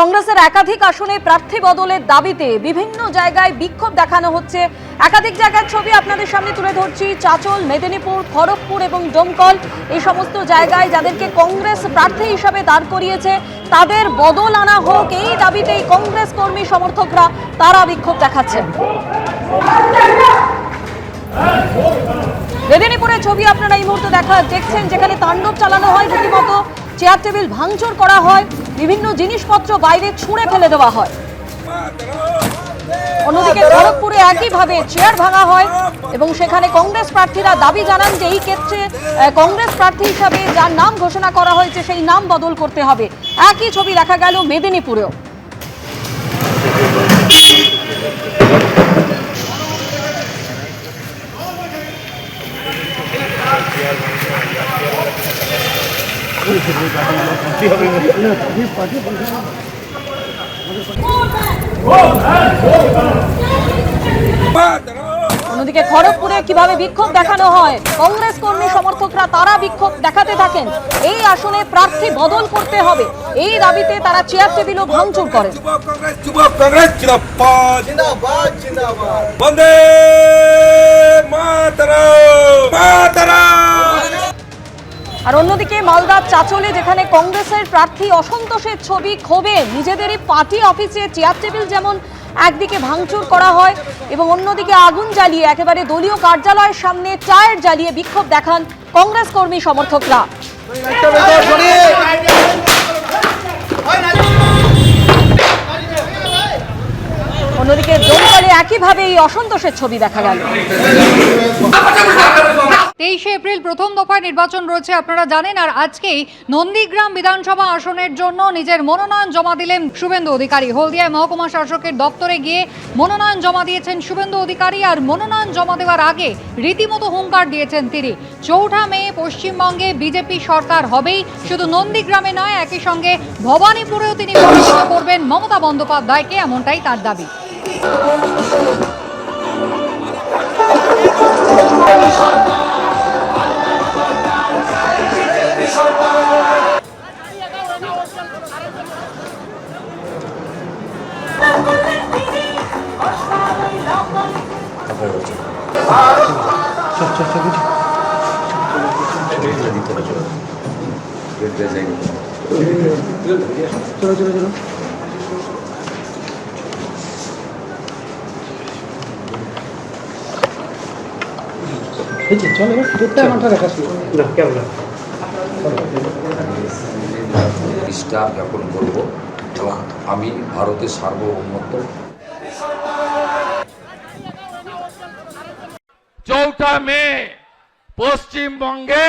কংগ্রেসের একাধিক আসনে প্রার্থী বদলের দাবিতে বিভিন্ন জায়গায় বিক্ষোভ দেখানো হচ্ছে। একাধিক জায়গার ছবি আপনাদের সামনে তুলে ধরছি। চাচল, মেদিনীপুর, খড়গপুর এবং ডোমকল, এই সমস্ত জায়গায় যাদেরকে কংগ্রেস প্রার্থী হিসাবে দাঁড় করিয়েছে তাদের বদল আনা হোক, এই দাবিতেই কংগ্রেস কর্মী সমর্থকরা তারা বিক্ষোভ দেখাচ্ছেন। মেদিনীপুরের ছবি আপনারা এই মুহূর্তে দেখছেন, যেখানে তাণ্ডব চালানো হয়, রীতিমতো চেয়ার টেবিল ভাঙচুর করা হয়, বিভিন্ন জিনিসপত্র বাইরে ছুঁড়ে ফেলে দেওয়া হয়। অন্যদিকে খড়গপুরে একইভাবে চেয়ার ভাঙা হয় এবং সেখানে কংগ্রেস প্রার্থীরা দাবি জানান যে এই ক্ষেত্রে কংগ্রেস প্রার্থী হিসাবে যার নাম ঘোষণা করা হয়েছে সেই নাম বদল করতে হবে। একই ছবি দেখা গেল মেদিনীপুরেও। অন্যদিকে খড়গপুরে কিভাবে বিক্ষোভ দেখানো হয়, কংগ্রেস কর্মী সমর্থকরা তারা বিক্ষোভ দেখাতে থাকেন। এই আসনে প্রার্থী বদল করতে হবে, এই দাবিতে তারা চেয়ার টেবিলও ভাঙচুর করেন। আর অন্যদিকে মালদার চাচলে, যেখানে কংগ্রেসের প্রার্থী অসন্তোষের ছবি, ক্ষোভে নিজেদেরই পার্টি অফিসে চেয়ার টেবিল যেমন একদিকে ভাঙচুর করা হয় এবং অন্যদিকে আগুন জ্বালিয়ে একেবারে দলীয় কার্যালয়ের সামনে টায়ার জ্বালিয়ে বিক্ষোভ দেখান কংগ্রেস কর্মী সমর্থকরা। অন্যদিকে ডোমকলে একইভাবে এই অসন্তোষের ছবি দেখা গেল। 23 এপ্রিল প্রথম দফায় নির্বাচন রয়েছে, আপনারা জানেন। আর আজকেই নন্দীগ্রাম বিধানসভা আসনের জন্য নিজের মনোনয়ন জমা দিলেন শুভেন্দু অধিকারী। হলদিয়ায় মহকুমা শাসকের দপ্তরে গিয়ে মনোনয়ন জমা দিয়েছেন শুভেন্দু অধিকারী। আর মনোনয়ন জমা দেওয়ার আগে রীতিমতো হুঙ্কার দিয়েছেন তিনি। 4 মে পশ্চিমবঙ্গে বিজেপি সরকার হবেই, শুধু নন্দীগ্রামে নয়, একই সঙ্গে ভবানীপুরেও তিনি পরাজিত করবেন মমতা বন্দ্যোপাধ্যায়কে, এমনটাই তার দাবি। চলো চলো চলো, চলো তোরটা আমারটা দেখা না কেমন স্টার জ্ঞাপন করব এবং আমি ভারতের সার্বভৌমত্ব। 4 মে পশ্চিমবঙ্গে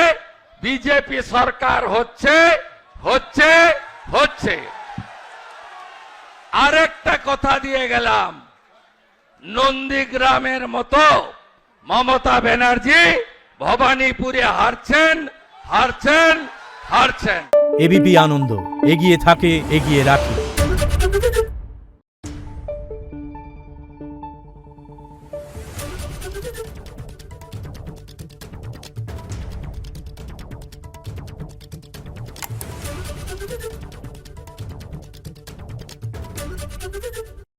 বিজেপি সরকার হচ্ছে হচ্ছে হচ্ছে। আরেকটা কথা দিয়ে গেলাম, নন্দীগ্রামের মতো মমতা ব্যানার্জি ভবানীপুরে হারছেন হারছেন হারছেন। এবিপি আনন্দ, এগিয়ে থাকে, এগিয়ে রাখে।